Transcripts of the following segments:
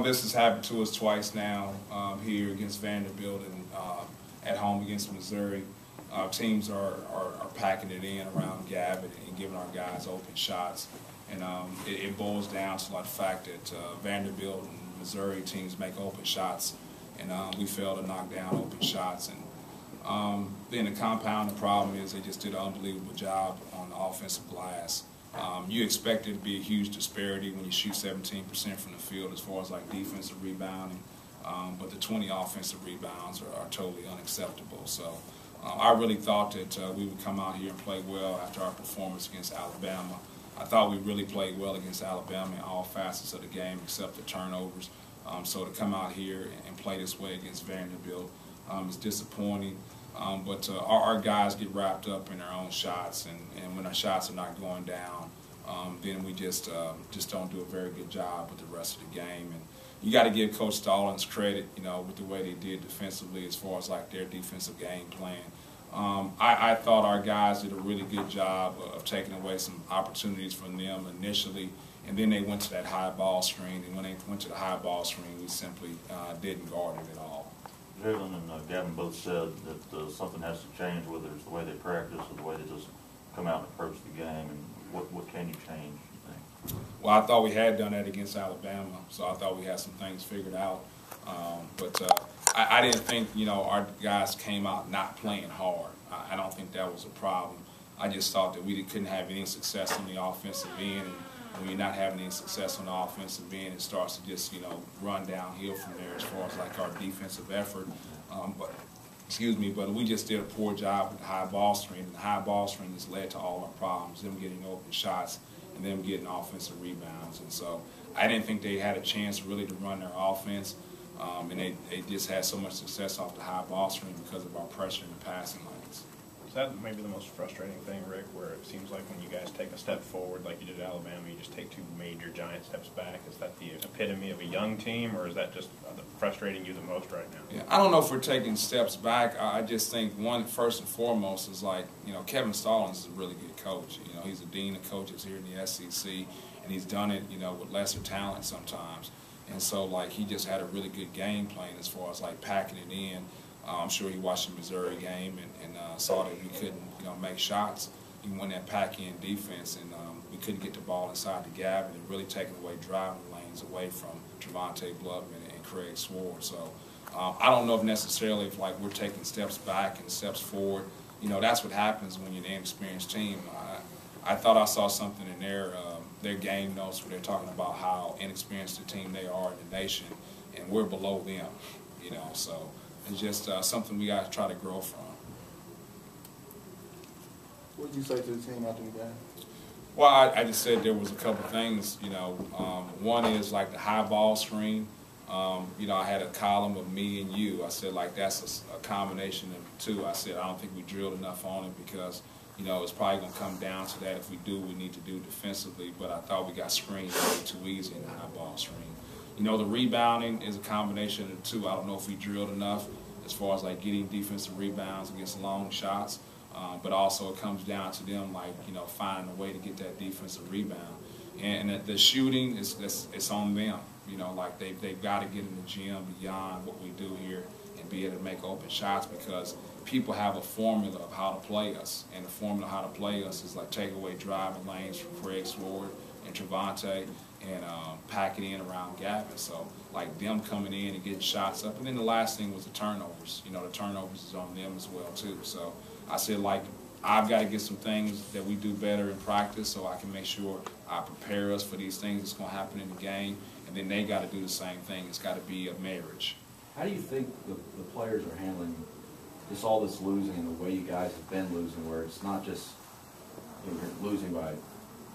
This has happened to us twice now, here against Vanderbilt and at home against Missouri. Teams are packing it in around Gavitt and giving our guys open shots. And it boils down to like the fact that Vanderbilt and Missouri teams make open shots, and we fail to knock down open shots. And then the compounding problem is they just did an unbelievable job on the offensive glass. You expect it to be a huge disparity when you shoot 17% from the field as far as like defensive rebounding, but the 20 offensive rebounds are totally unacceptable. So I really thought that we would come out here and play well after our performance against Alabama. I thought we really played well against Alabama in all facets of the game except the turnovers. So to come out here and play this way against Vanderbilt is disappointing. But our guys get wrapped up in their own shots, and when our shots are not going down, then we just don't do a very good job with the rest of the game. And you got to give Coach Stallings credit, you know, with the way they did defensively as far as like their defensive game plan. I thought our guys did a really good job of taking away some opportunities from them initially, and then they went to that high ball screen, and when they went to the high ball screen, we simply didn't guard it at all. Jalen and Gavin both said that something has to change, whether it's the way they practice or the way they just come out and approach the game. And what can you change, you think? Well, I thought we had done that against Alabama, so I thought we had some things figured out. But I didn't think, you know, our guys came out not playing hard. I don't think that was a problem. I just thought that we couldn't have any success on the offensive end. And when you're not having any success on the offensive end, it starts to just, you know, run downhill from there as far as like our defensive effort. But we just did a poor job with the high ball screen. And the high ball screen has led to all our problems, them getting open shots and them getting offensive rebounds. And so I didn't think they had a chance really to run their offense. And they just had so much success off the high ball screen because of our pressure in the passing lanes. Is that maybe the most frustrating thing, Rick, where it seems like when you guys take a step forward like you did at Alabama, you just take two major giant steps back? Is that the epitome of a young team, or is that just frustrating you the most right now? Yeah, I don't know if we're taking steps back. I just think one, first and foremost, is like, you know, Kevin Stallings is a really good coach. You know, he's a dean of coaches here in the SEC, and he's done it, you know, with lesser talent sometimes. And so, like, he just had a really good game plan as far as, like, packing it in. I'm sure he watched the Missouri game and saw that we couldn't, you know, make shots. He won that pack-in defense, and we couldn't get the ball inside the gap, and it really taken away driving lanes away from Trevonte Bloodman and Craig Sword. So I don't know if necessarily if, like, we're taking steps back and steps forward. You know, that's what happens when you're an inexperienced team. I thought I saw something in their game notes where they're talking about how inexperienced a team they are in the nation, and we're below them, you know. So it's just something we got to try to grow from. What did you say to the team after the game? Well, I just said there was a couple things, you know. One is like the high ball screen. You know, I had a column of me and you. I said, like, that's a combination of two. I said, I don't think we drilled enough on it because, you know, it's probably going to come down to that. If we do, we need to do defensively. But I thought we got screened way too easy in the high ball screen. You know, the rebounding is a combination of the two. I don't know if we drilled enough as far as, like, getting defensive rebounds against long shots. But also it comes down to them, like, you know, finding a way to get that defensive rebound. And the shooting, it's on them. You know, like, they've got to get in the gym beyond what we do here and be able to make open shots, because people have a formula of how to play us. And the formula of how to play us is, like, take away driving lanes from Craig Sword and Trevonte and pack it in around Gavin. So, like, them coming in and getting shots up. And then the last thing was the turnovers. You know, the turnovers is on them as well, too. So I said, like, I've got to get some things that we do better in practice so I can make sure I prepare us for these things that's going to happen in the game. And then they got to do the same thing. It's got to be a marriage. How do you think the players are handling just all this losing and the way you guys have been losing, where it's not just, you know, you're losing by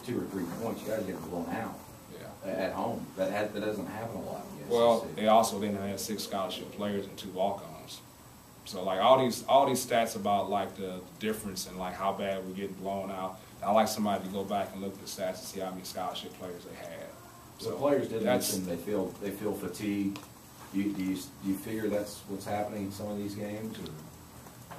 2 or 3 points, you guys are getting blown out at home. That doesn't happen a lot. Well, they also then had 6 scholarship players and 2 walk-ons. So, like, all these stats about, like, the difference and, like, how bad we're getting blown out, I'd like somebody to go back and look at the stats and see how many scholarship players they had. So the players did mention they feel fatigued. Do you figure that's what's happening in some of these games? Or?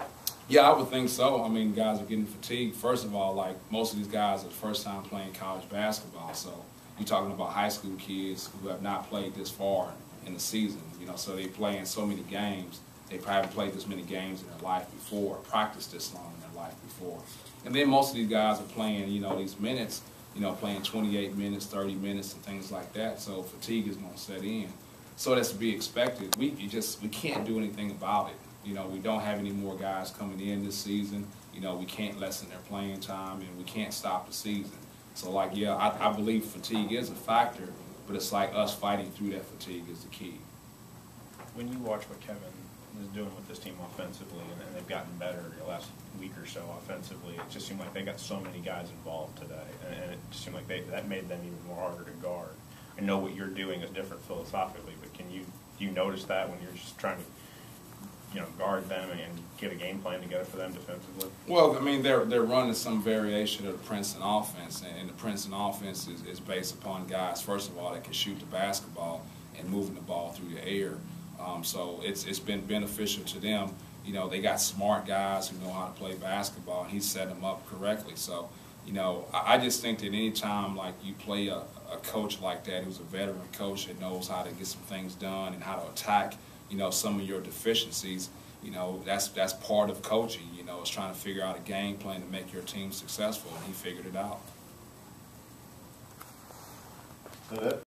Yeah, I would think so. I mean, guys are getting fatigued. First of all, like, most of these guys are the first time playing college basketball, so you're talking about high school kids who have not played this far in the season. So they play in so many games. They probably haven't played this many games in their life before, practiced this long in their life before. And then most of these guys are playing, these minutes, playing 28 minutes, 30 minutes, and things like that. So fatigue is going to set in. So that's to be expected. We can't do anything about it. We don't have any more guys coming in this season. We can't lessen their playing time, and we can't stop the season. So, I believe fatigue is a factor, but it's like us fighting through that fatigue is the key. When you watch what Kevin is doing with this team offensively, and they've gotten better the last week or so offensively, it just seemed like they got so many guys involved today, and it just seemed like that made them even more harder to guard. I know what you're doing is different philosophically, but do you notice that when you're just trying to guard them and get a game plan together for them defensively? Well, they're running some variation of the Princeton offense, and the Princeton offense is based upon guys, first of all, that can shoot the basketball and moving the ball through the air. So it's been beneficial to them. They got smart guys who know how to play basketball, and he set them up correctly. So, I just think that any time you play a coach like that, who's a veteran coach that knows how to get some things done and how to attack some of your deficiencies, that's part of coaching. It's trying to figure out a game plan to make your team successful, and he figured it out.